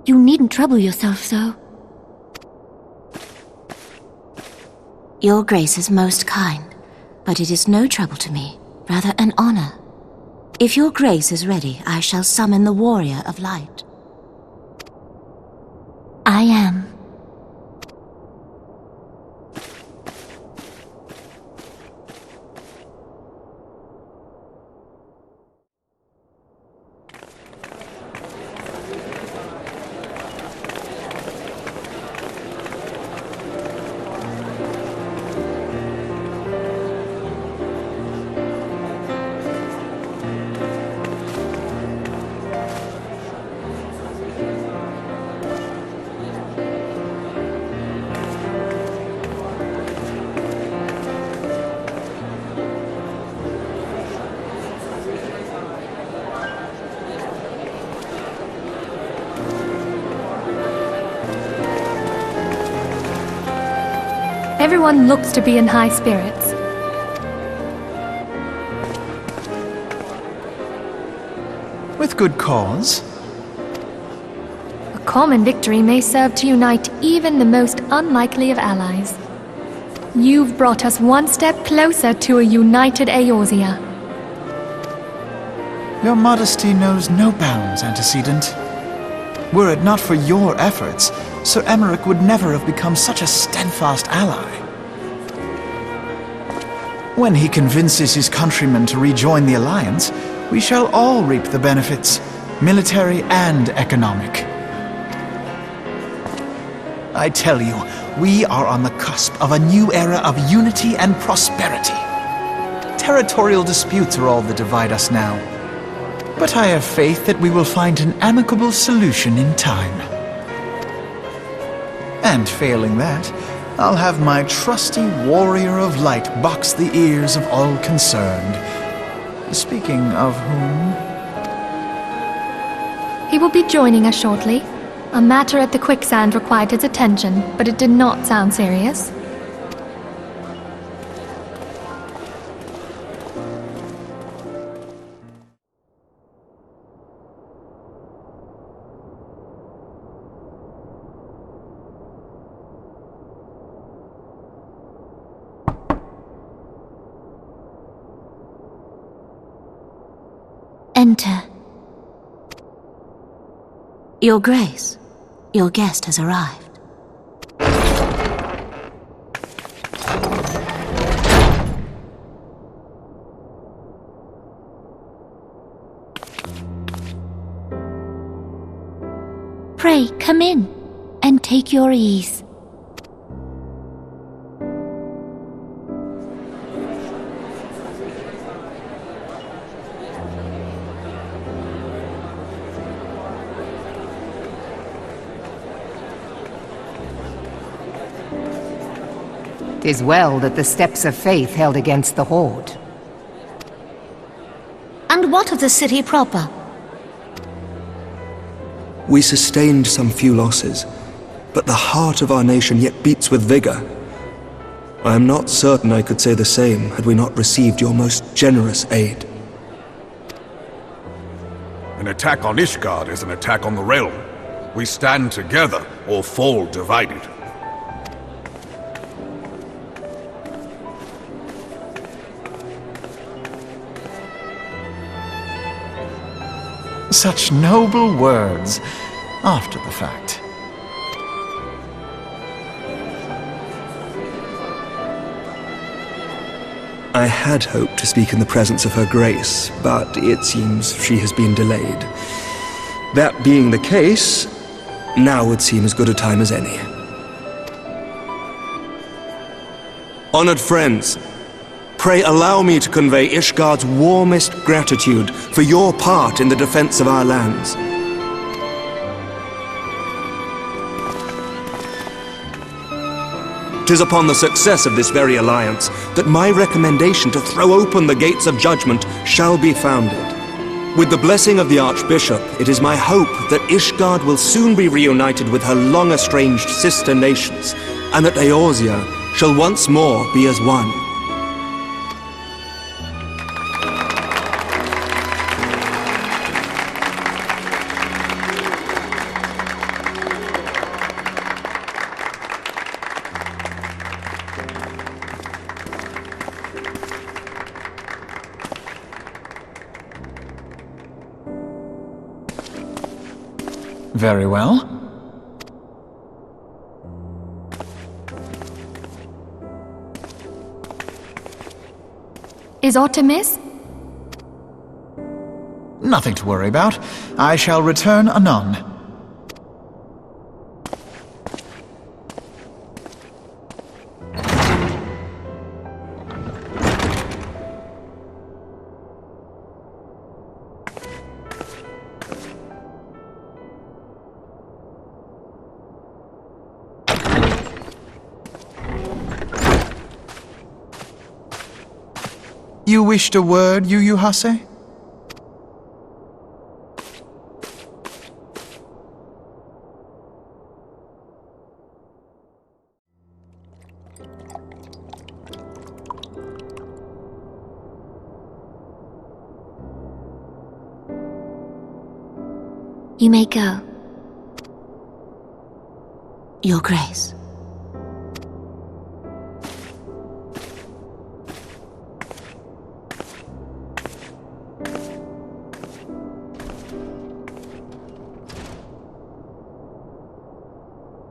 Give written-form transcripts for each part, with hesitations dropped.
You needn't trouble yourself so. Your grace is most kind, but it is no trouble to me, rather an honor. If your grace is ready, I shall summon the warrior of light. I am. Everyone looks to be in high spirits. With good cause. A common victory may serve to unite even the most unlikely of allies. You've brought us one step closer to a united Eorzea. Your modesty knows no bounds, antecedent. Were it not for your efforts, Sir Emmerich would never have become such a steadfast ally. When he convinces his countrymen to rejoin the Alliance, we shall all reap the benefits, military and economic. I tell you, we are on the cusp of a new era of unity and prosperity. Territorial disputes are all that divide us now. But I have faith that we will find an amicable solution in time. And failing that, I'll have my trusty warrior of light box the ears of all concerned. Speaking of whom... He will be joining us shortly. A matter at the quicksand required his attention, but it did not sound serious. Enter. Your Grace, your guest has arrived. Pray, come in, and take your ease. "'Tis well that the steps of faith held against the Horde. And what of the city proper? We sustained some few losses, but the heart of our nation yet beats with vigor. I am not certain I could say the same had we not received your most generous aid. An attack on Ishgard is an attack on the realm. We stand together or fall divided. Such noble words, after the fact. I had hoped to speak in the presence of her grace, but it seems she has been delayed. That being the case, now would seem as good a time as any. Honored friends, pray allow me to convey Ishgard's warmest gratitude for your part in the defense of our lands. 'Tis upon the success of this very alliance that my recommendation to throw open the gates of judgment shall be founded. With the blessing of the Archbishop, it is my hope that Ishgard will soon be reunited with her long-estranged sister nations, and that Eorzea shall once more be as one. Very well. Is aught amiss? Nothing to worry about. I shall return anon. You wished a word, Yu Hase? You may go. Your Grace.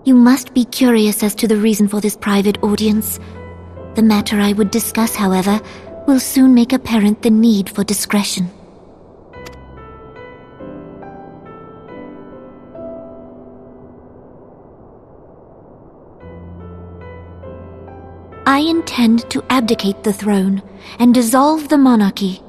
You must be curious as to the reason for this private audience. The matter I would discuss, however, will soon make apparent the need for discretion. I intend to abdicate the throne and dissolve the monarchy.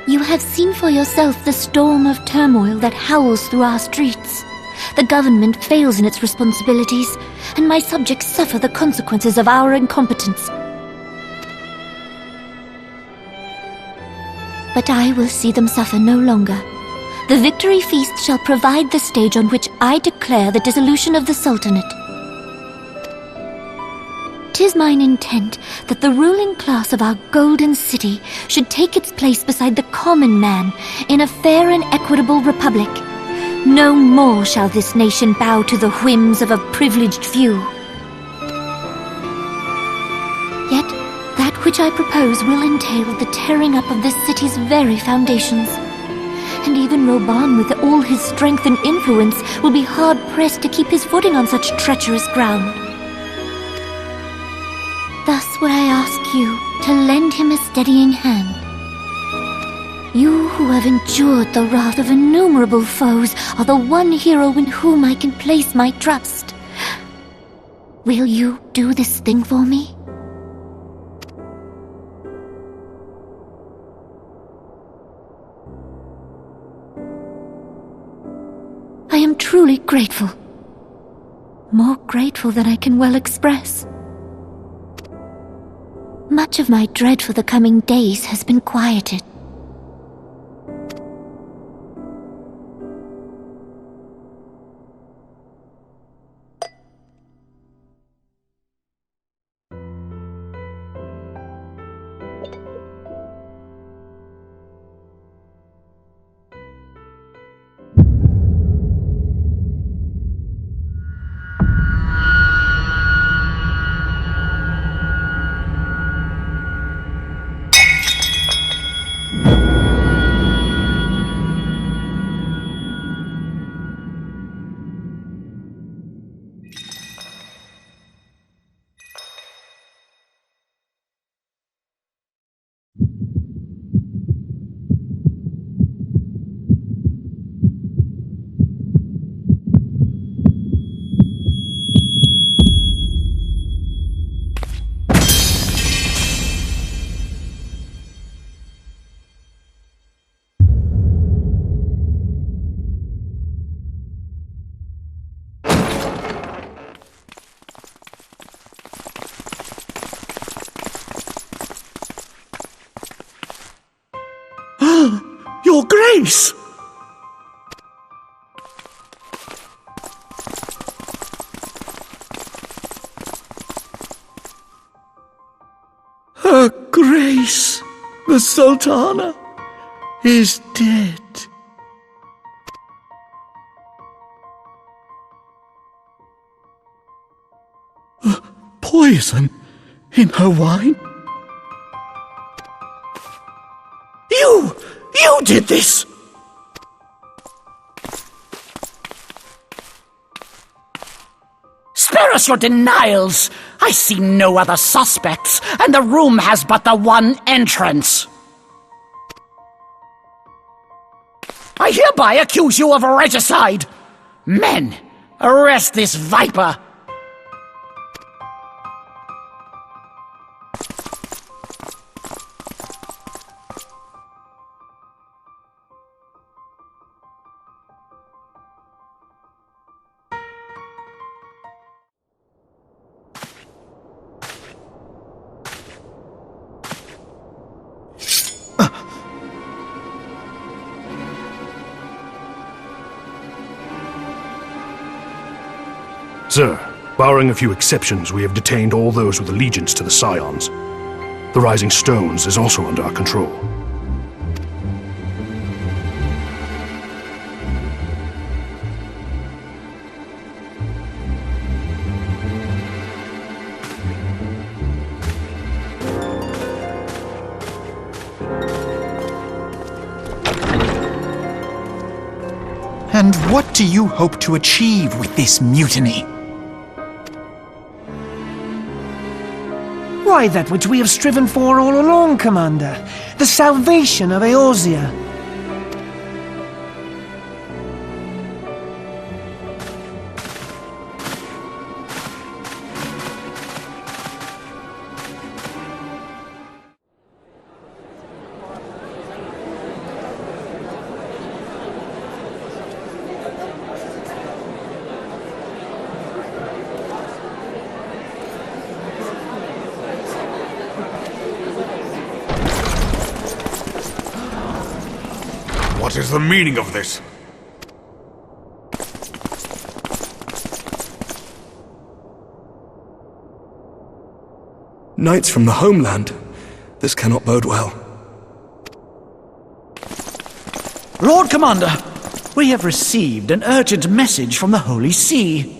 You have seen for yourself the storm of turmoil that howls through our streets. The government fails in its responsibilities, and my subjects suffer the consequences of our incompetence. But I will see them suffer no longer. The victory feast shall provide the stage on which I declare the dissolution of the Sultanate. 'Tis mine intent that the ruling class of our golden city should take its place beside the common man in a fair and equitable republic. No more shall this nation bow to the whims of a privileged few. Yet, that which I propose will entail the tearing up of this city's very foundations. And even Roban, with all his strength and influence, will be hard-pressed to keep his footing on such treacherous ground. Thus would I ask you to lend him a steadying hand. You who have endured the wrath of innumerable foes are the one hero in whom I can place my trust. Will you do this thing for me? I am truly grateful. More grateful than I can well express. Much of my dread for the coming days has been quieted. Your Grace! Her Grace, the Sultana, is dead. poison in her wine? You did this! Spare us your denials! I see no other suspects, and the room has but the one entrance. I hereby accuse you of regicide! Men, arrest this viper! Sir, barring a few exceptions, we have detained all those with allegiance to the Scions. The Rising Stones is also under our control. And what do you hope to achieve with this mutiny? Why, that which we have striven for all along, Commander. The salvation of Eorzea. What is the meaning of this? Knights from the homeland. This cannot bode well. Lord Commander, we have received an urgent message from the Holy See.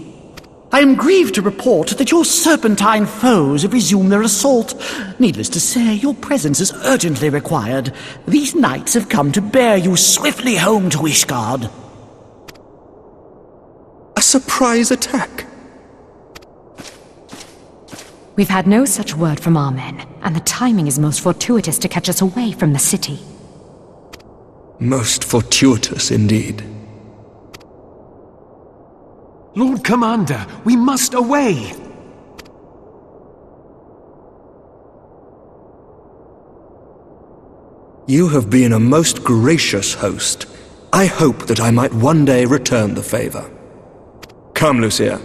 I am grieved to report that your serpentine foes have resumed their assault. Needless to say, your presence is urgently required. These knights have come to bear you swiftly home to Ishgard. A surprise attack? We've had no such word from our men, and the timing is most fortuitous to catch us away from the city. Most fortuitous indeed. Lord Commander, we must away! You have been a most gracious host. I hope that I might one day return the favor. Come, Lucia.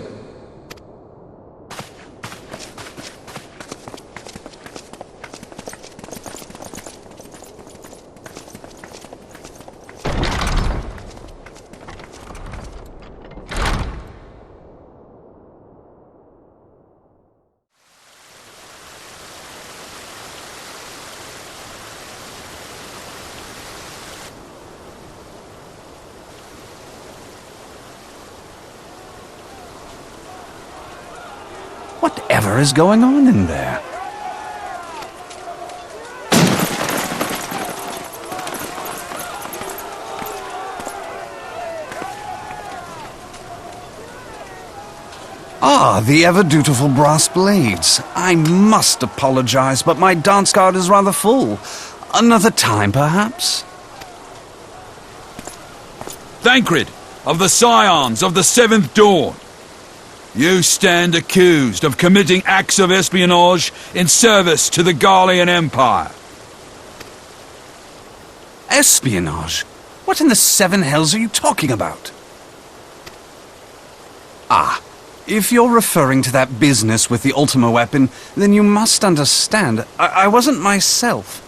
Whatever is going on in there? Ah, the ever-dutiful brass blades. I must apologize, but my dance card is rather full. Another time, perhaps? Thancred, of the Scions of the Seventh Dawn. You stand accused of committing acts of espionage in service to the Garlean Empire. Espionage? What in the seven hells are you talking about? Ah, if you're referring to that business with the Ultima weapon, then you must understand, I wasn't myself.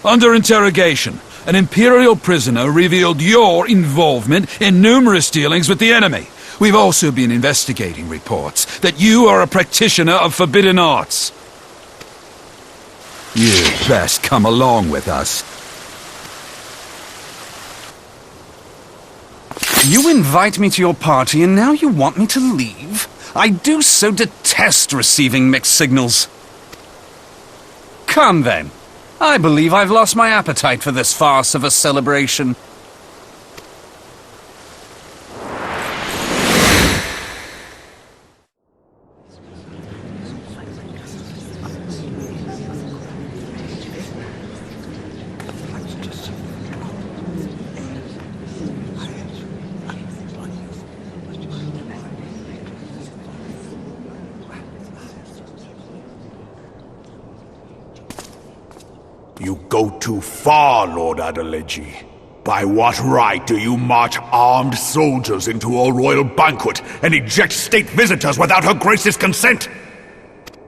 Under interrogation, an Imperial prisoner revealed your involvement in numerous dealings with the enemy. We've also been investigating reports that you are a practitioner of forbidden arts. You'd best come along with us. You invite me to your party and now you want me to leave? I do so detest receiving mixed signals. Come then. I believe I've lost my appetite for this farce of a celebration. You go too far, Lord Adeleji. By what right do you march armed soldiers into a royal banquet and eject state visitors without Her Grace's consent?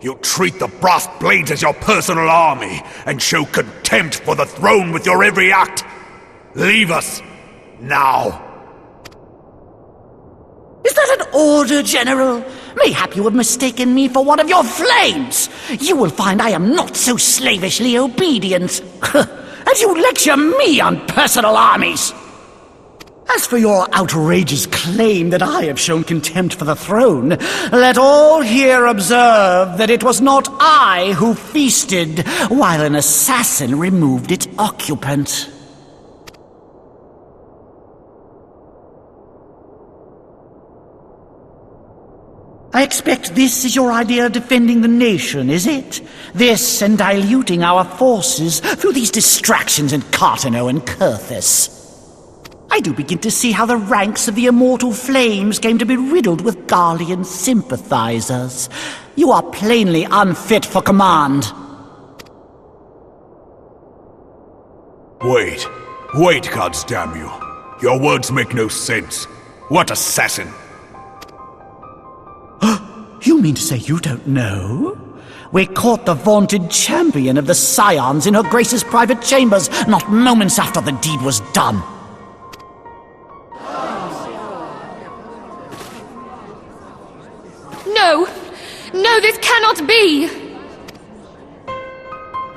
You treat the brass blades as your personal army and show contempt for the throne with your every act. Leave us, now. Is that an order, General? Mayhap you have mistaken me for one of your flames. You will find I am not so slavishly obedient. And you lecture me on personal armies. As for your outrageous claim that I have shown contempt for the throne, let all here observe that it was not I who feasted while an assassin removed its occupant. I expect this is your idea of defending the nation, is it? This and diluting our forces through these distractions in Cartano and Kurthis. I do begin to see how the ranks of the Immortal Flames came to be riddled with Garlean sympathizers. You are plainly unfit for command. Wait, goddamn you. Your words make no sense. What assassin? You mean to say you don't know? We caught the vaunted champion of the Scions in Her Grace's private chambers, not moments after the deed was done. No, this cannot be!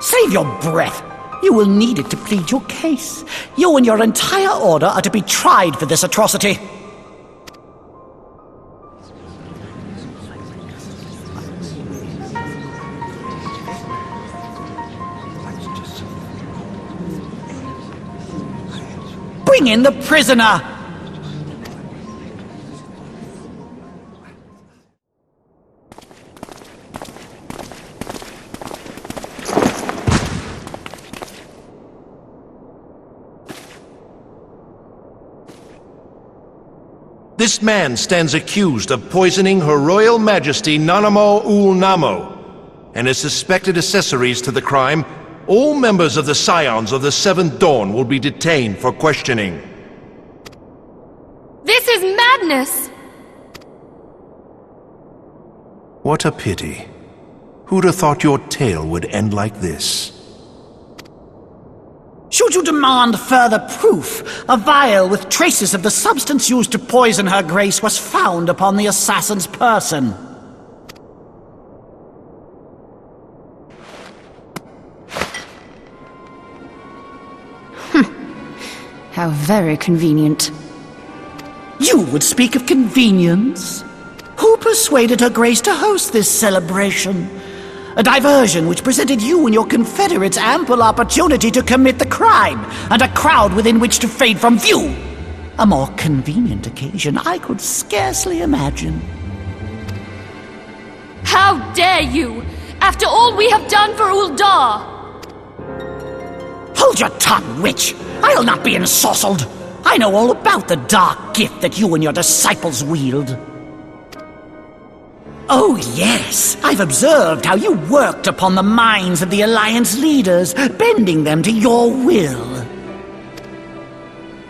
Save your breath. You will need it to plead your case. You and your entire order are to be tried for this atrocity. Bring in the prisoner! This man stands accused of poisoning Her Royal Majesty Nanamo Ul Namo, and is suspected accessories to the crime. All members of the Scions of the Seventh Dawn will be detained for questioning. This is madness! What a pity. Who'd have thought your tale would end like this? Should you demand further proof, a vial with traces of the substance used to poison Her Grace was found upon the assassin's person. How very convenient. You would speak of convenience? Who persuaded Her Grace to host this celebration? A diversion which presented you and your confederates ample opportunity to commit the crime, and a crowd within which to fade from view. A more convenient occasion I could scarcely imagine. How dare you! After all we have done for Uldar! Hold your tongue, witch! I'll not be ensorcelled! I know all about the dark gift that you and your disciples wield. Oh yes, I've observed how you worked upon the minds of the Alliance leaders, bending them to your will.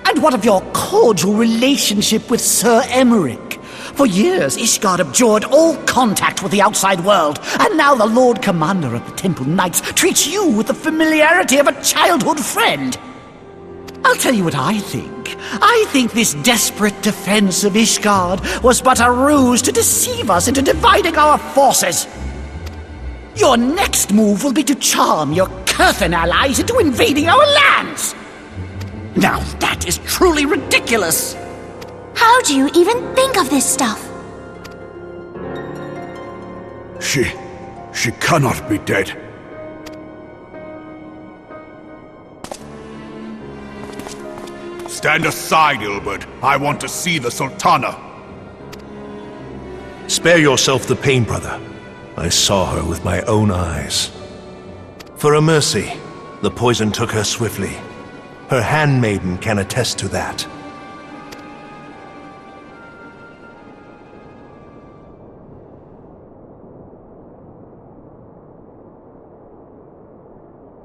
And what of your cordial relationship with Sir Emmerich? For years, Ishgard abjured all contact with the outside world, and now the Lord Commander of the Temple Knights treats you with the familiarity of a childhood friend. I'll tell you what I think. I think this desperate defense of Ishgard was but a ruse to deceive us into dividing our forces. Your next move will be to charm your Kurthan allies into invading our lands. Now that is truly ridiculous. How do you even think of this stuff? She cannot be dead. Stand aside, Ilbert. I want to see the Sultana. Spare yourself the pain, brother. I saw her with my own eyes. For a mercy, the poison took her swiftly. Her handmaiden can attest to that.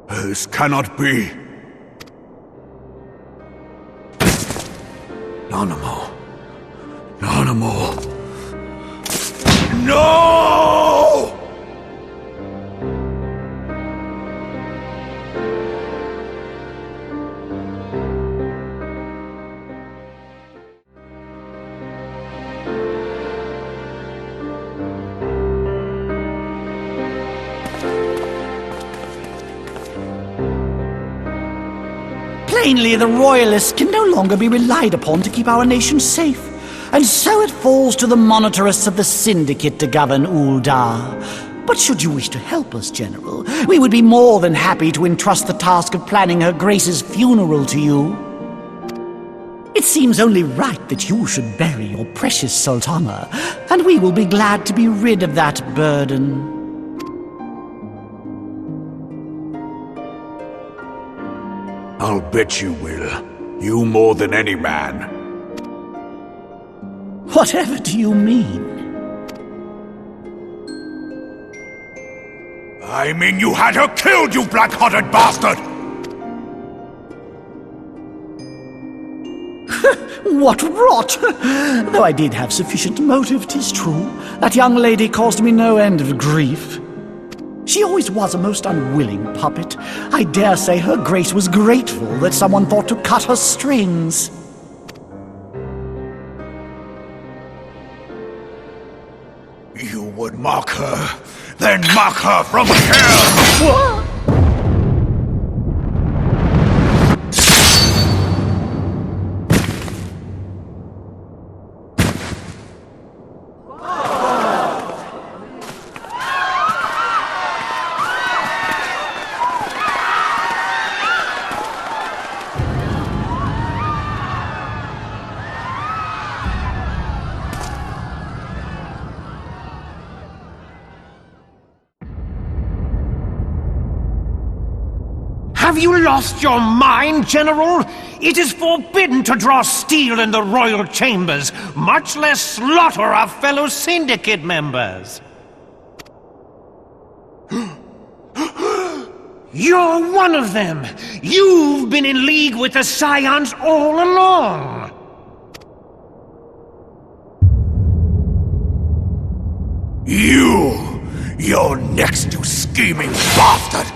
This cannot be. Nanamo. Nanamo. No! Plainly, the Royalists can no longer be relied upon to keep our nation safe. And so it falls to the monitorists of the Syndicate to govern Ul'dah. But should you wish to help us, General, we would be more than happy to entrust the task of planning Her Grace's funeral to you. It seems only right that you should bury your precious Sultana, and we will be glad to be rid of that burden. I'll bet you will. You more than any man. Whatever do you mean? I mean you had her killed, you black-hearted bastard! What rot! Though I did have sufficient motive, 'tis true. That young lady caused me no end of grief. She always was a most unwilling puppet. I dare say Her Grace was grateful that someone thought to cut her strings. You would mock her, then mock her from hell! What? Have you lost your mind, General? It is forbidden to draw steel in the royal chambers, much less slaughter our fellow Syndicate members. You're one of them! You've been in league with the Scions all along! You're next, you scheming bastard!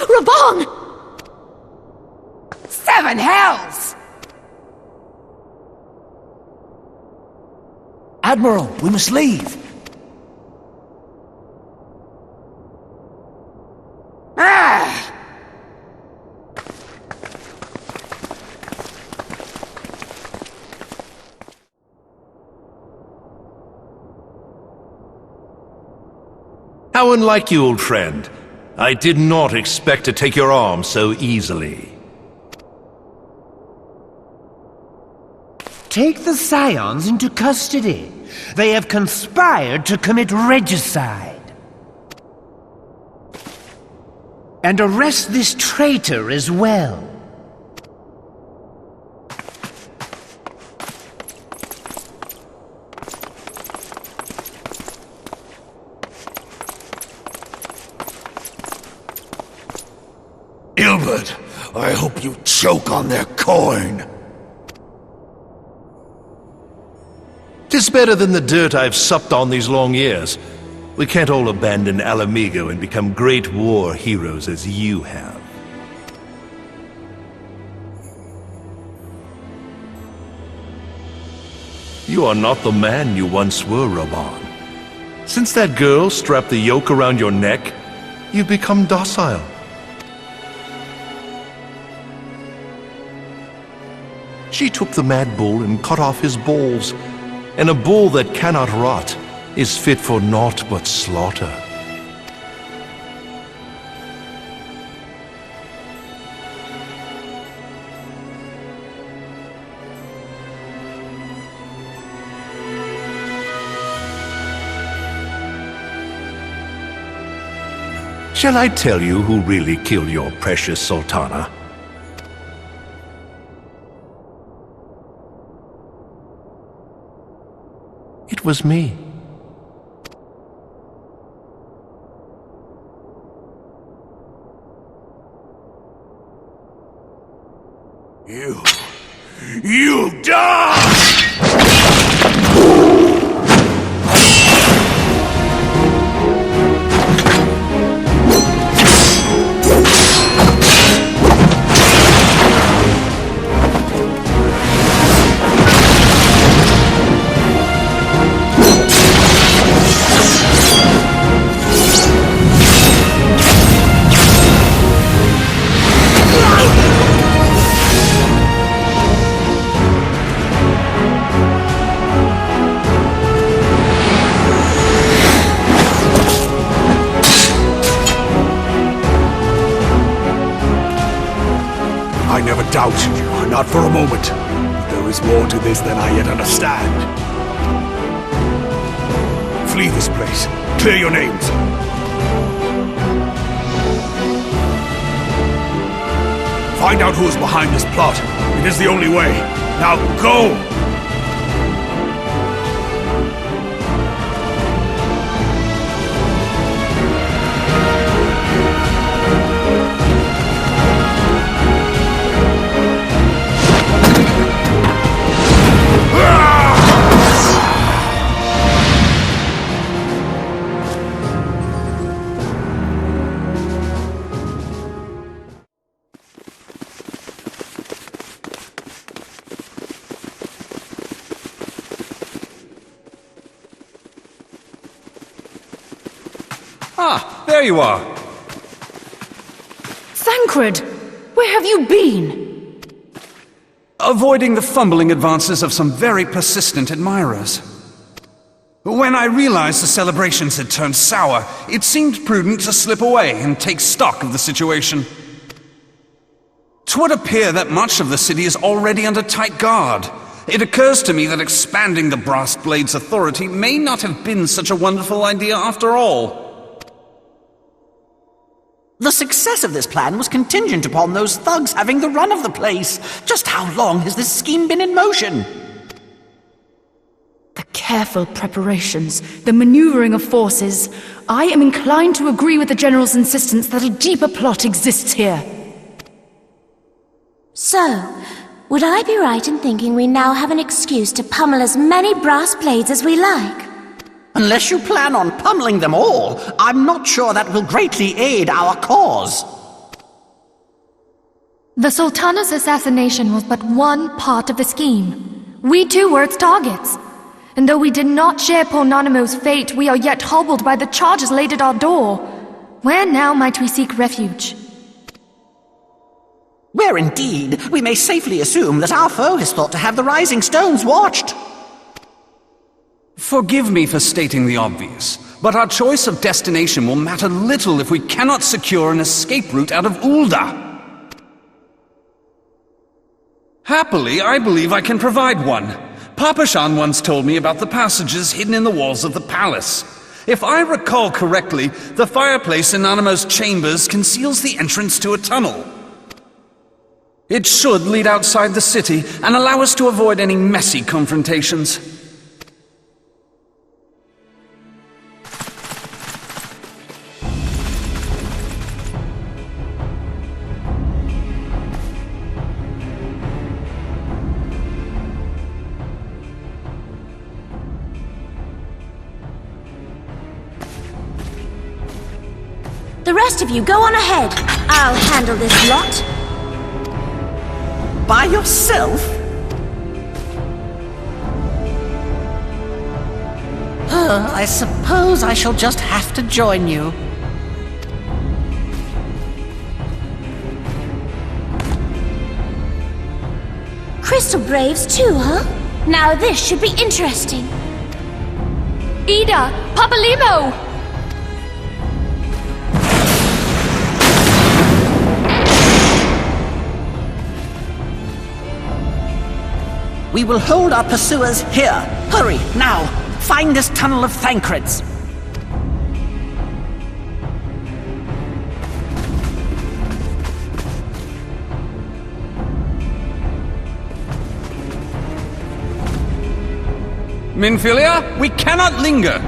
Raban! Seven hells! Admiral, we must leave. Ah! How unlike you, old friend. I did not expect to take your arm so easily. Take the Scions into custody. They have conspired to commit regicide. And arrest this traitor as well. Ilbert, I hope you choke on their coin. 'Tis better than the dirt I've supped on these long years. We can't all abandon Alamigo and become great war heroes as you have. You are not the man you once were, Raban. Since that girl strapped the yoke around your neck, you've become docile. She took the mad bull and cut off his balls, and a bull that cannot rot is fit for naught but slaughter. Shall I tell you who really killed your precious Sultana? It was me. You die! I never doubted you, not for a moment. There is more to this than I yet understand. Flee this place. Clear your names. Find out who is behind this plot. It is the only way. Now go! Ah, there you are. Thancred! Where have you been? Avoiding the fumbling advances of some very persistent admirers. When I realized the celebrations had turned sour, it seemed prudent to slip away and take stock of the situation. 'Twould appear that much of the city is already under tight guard. It occurs to me that expanding the Brass Blade's authority may not have been such a wonderful idea after all. The success of this plan was contingent upon those thugs having the run of the place. Just how long has this scheme been in motion? The careful preparations, the maneuvering of forces. I am inclined to agree with the General's insistence that a deeper plot exists here. So, would I be right in thinking we now have an excuse to pummel as many brass blades as we like? Unless you plan on pummeling them all, I'm not sure that will greatly aid our cause. The Sultana's assassination was but one part of the scheme. We too were its targets. And though we did not share poor Nanamo's fate, we are yet hobbled by the charges laid at our door. Where now might we seek refuge? Where indeed, we may safely assume that our foe has thought to have the Rising Stones watched. Forgive me for stating the obvious, but our choice of destination will matter little if we cannot secure an escape route out of Ul'dah. Happily, I believe I can provide one. Papashan once told me about the passages hidden in the walls of the palace. If I recall correctly, the fireplace in Nanamo's chambers conceals the entrance to a tunnel. It should lead outside the city and allow us to avoid any messy confrontations. The rest of you, go on ahead. I'll handle this lot. By yourself? I suppose I shall just have to join you. Crystal Braves too, huh? Now this should be interesting. Ida! Papalimo! We will hold our pursuers here. Hurry, now! Find this tunnel of Thancreds. Minfilia, we cannot linger!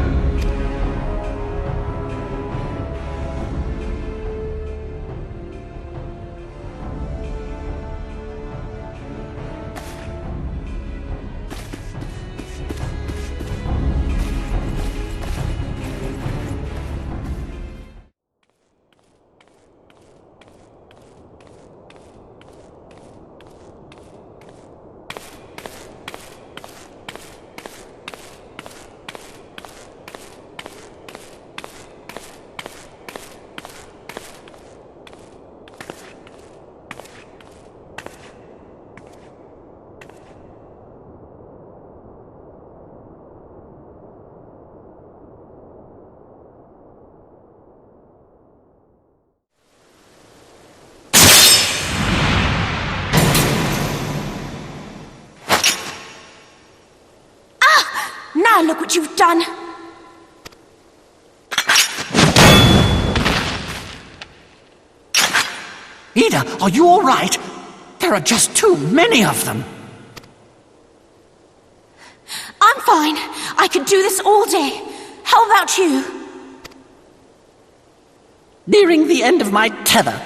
Now look what you've done! Ida, are you all right? There are just too many of them. I'm fine. I could do this all day. How about you? Nearing the end of my tether.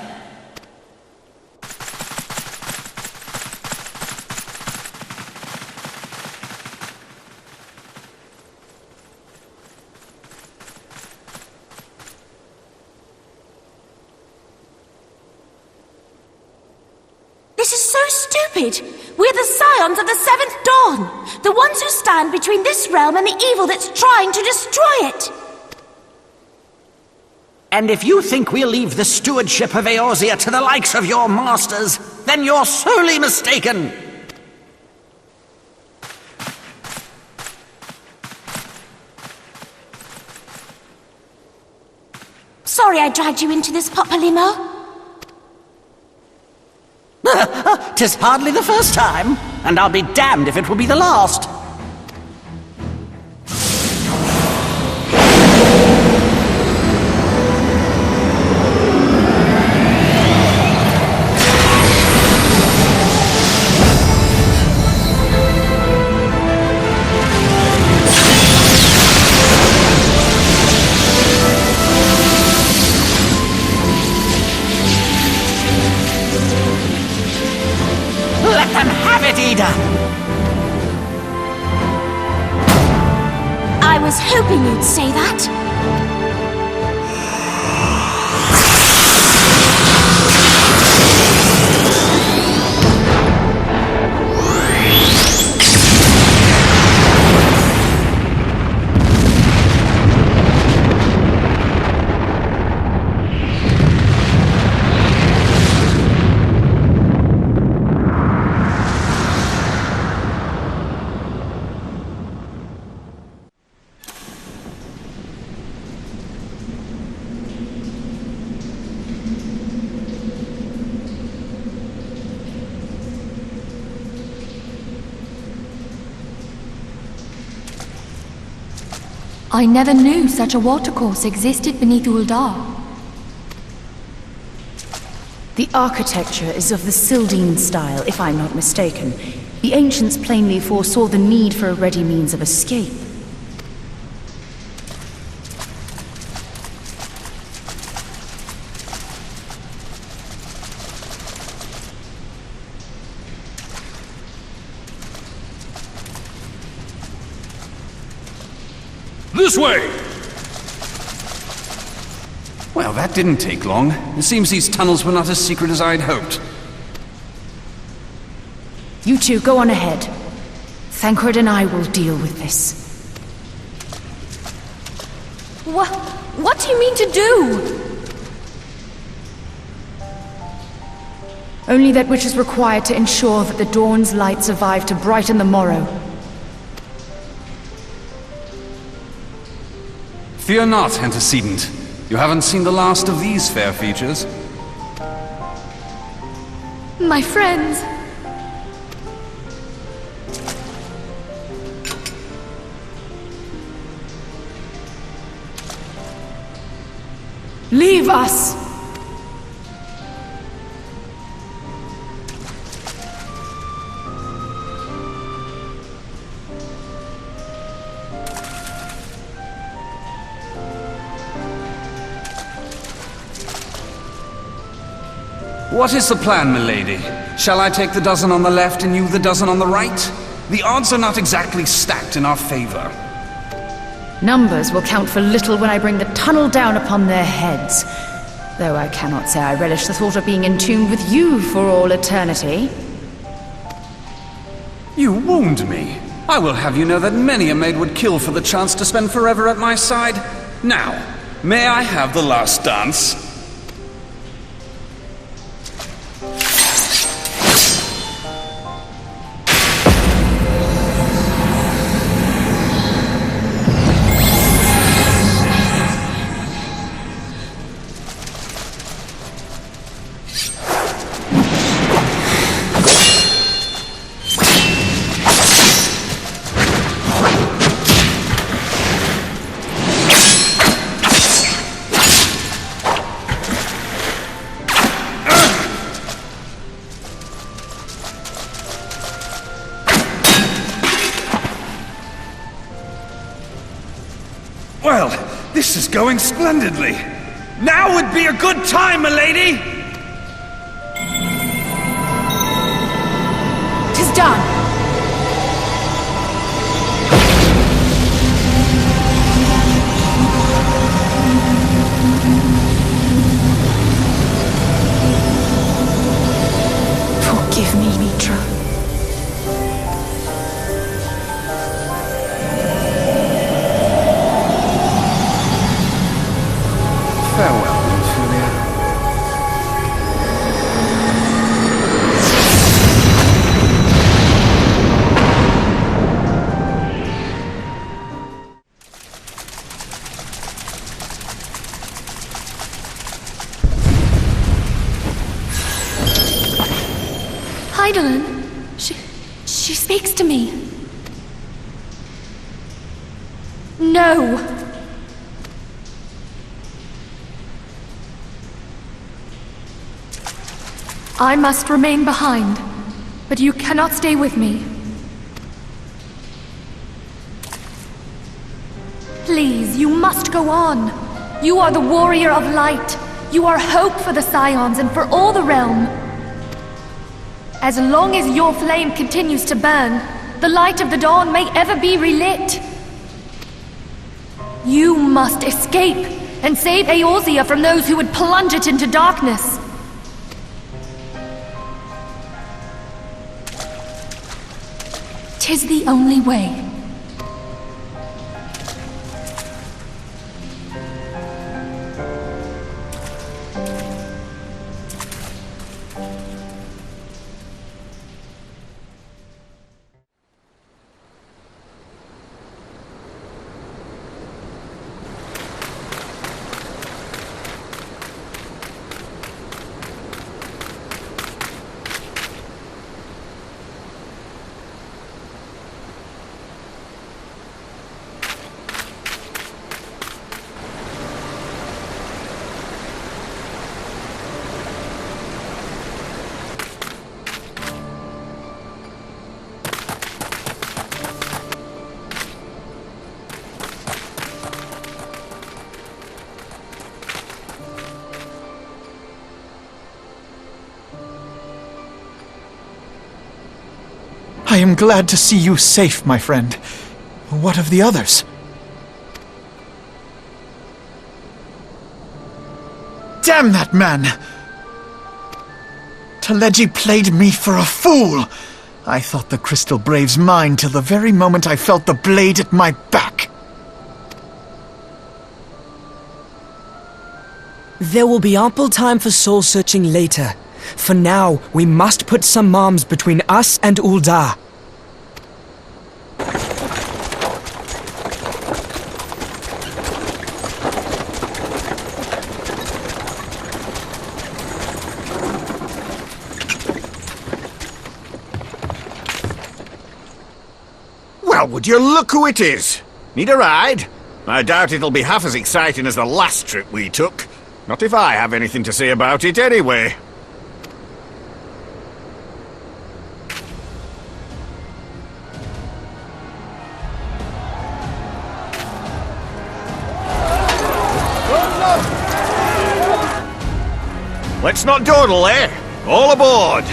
This is so stupid! We're the scions of the Seventh Dawn! The ones who stand between this realm and the evil that's trying to destroy it! And if you think we'll leave the stewardship of Eorzea to the likes of your masters, then you're sorely mistaken! Sorry I dragged you into this, Papalimo. 'Tis hardly the first time, and I'll be damned if it will be the last. I was hoping you'd say that. I never knew such a watercourse existed beneath Uldar. The architecture is of the Sildine style, if I'm not mistaken. The ancients plainly foresaw the need for a ready means of escape. This way! Well, that didn't take long. It seems these tunnels were not as secret as I'd hoped. You two, go on ahead. Thancred and I will deal with this. What do you mean to do? Only that which is required to ensure that the dawn's light survive to brighten the morrow. Fear not, antecedent. You haven't seen the last of these fair features. My friends. Leave us! What is the plan, milady? Shall I take the dozen on the left and you the dozen on the right? The odds are not exactly stacked in our favor. Numbers will count for little when I bring the tunnel down upon their heads. Though I cannot say I relish the thought of being entombed with you for all eternity. You wound me. I will have you know that many a maid would kill for the chance to spend forever at my side. Now, may I have the last dance? Well, this is going splendidly. Now would be a good time, milady! 'Tis done! Forgive me, Mitra. Farewell, Ophelia. Heidelin, she speaks to me. No! I must remain behind, but you cannot stay with me. Please, you must go on. You are the warrior of light. You are hope for the Scions and for all the realm. As long as your flame continues to burn, the light of the dawn may ever be relit. You must escape and save Eorzea from those who would plunge it into darkness. Tis the only way. I am glad to see you safe, my friend. What of the others? Damn that man! Taleji played me for a fool! I thought the Crystal Brave's mine till the very moment I felt the blade at my back. There will be ample time for soul-searching later. For now, we must put some arms between us and Ul'dah. Well, would you look who it is? Need a ride? I doubt it'll be half as exciting as the last trip we took. Not if I have anything to say about it anyway. Let's not dawdle, eh? All aboard!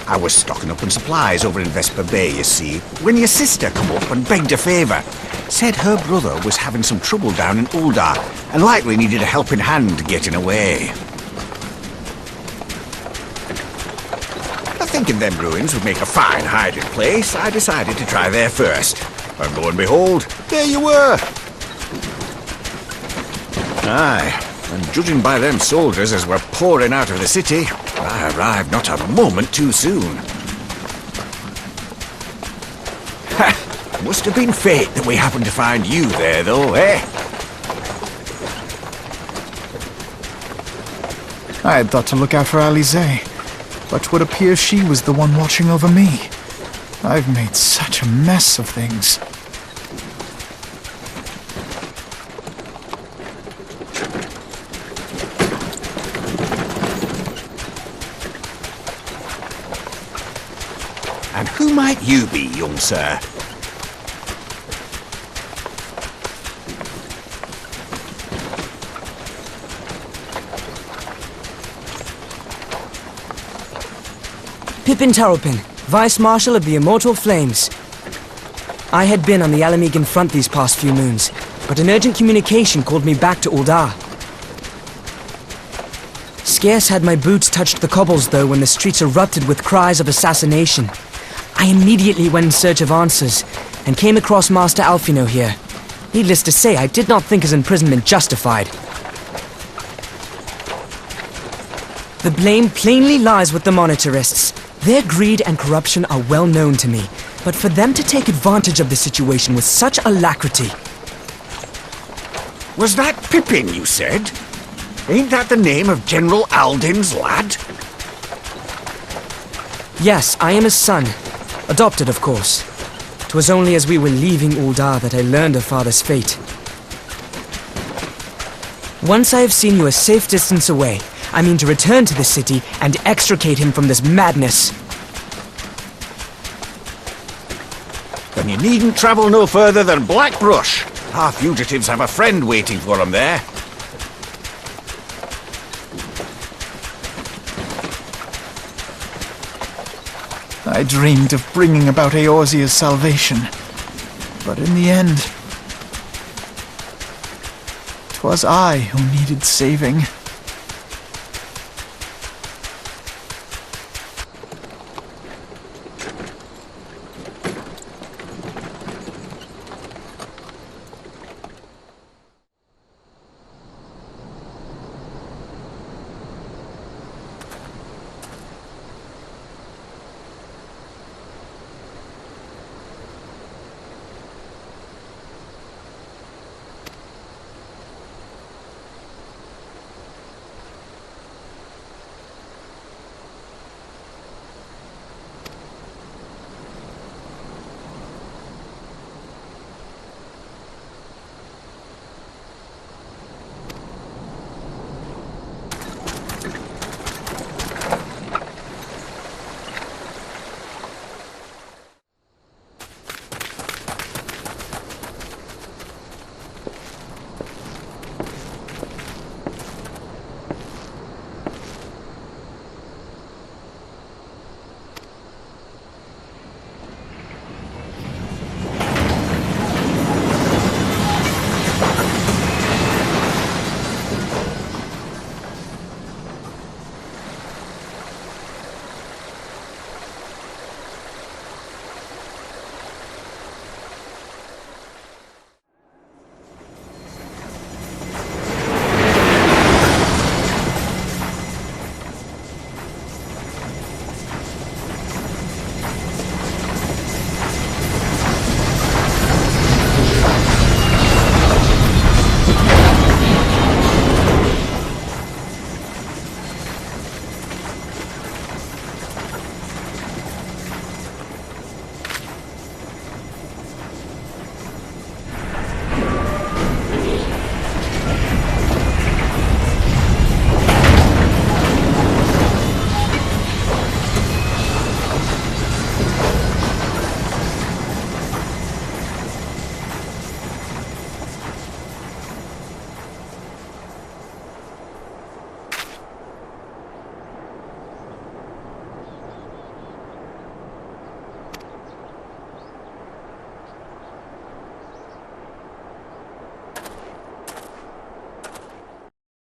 I was stocking up on supplies over in Vesper Bay, you see, when your sister come up and begged a favour. Said her brother was having some trouble down in Ul'dah, and likely needed a helping hand getting away. Thinking them ruins would make a fine hiding place, I decided to try there first. And lo and behold, there you were! Aye, and judging by them soldiers as were pouring out of the city, I arrived not a moment too soon. Ha! Must have been fate that we happened to find you there, though, eh? I had thought to look out for Alize, but 'twould appear she was the one watching over me. I've made such a mess of things. And who might you be, young sir? Pippin Taropin, Vice Marshal of the Immortal Flames. I had been on the Alamegan front these past few moons, but an urgent communication called me back to Ul'dah. Scarce had my boots touched the cobbles, though, when the streets erupted with cries of assassination. I immediately went in search of answers, and came across Master Alfino here. Needless to say, I did not think his imprisonment justified. The blame plainly lies with the Monitarists. Their greed and corruption are well known to me, but for them to take advantage of the situation with such alacrity... Was that Pippin, you said? Ain't that the name of General Alden's lad? Yes, I am his son. Adopted, of course. 'Twas only as we were leaving Ul'dah that I learned of father's fate. Once I have seen you a safe distance away, I mean to return to the city and extricate him from this madness. Then you needn't travel no further than Blackbrush. Our fugitives have a friend waiting for them there. I dreamed of bringing about Eorzea's salvation, but in the end, 'twas I who needed saving.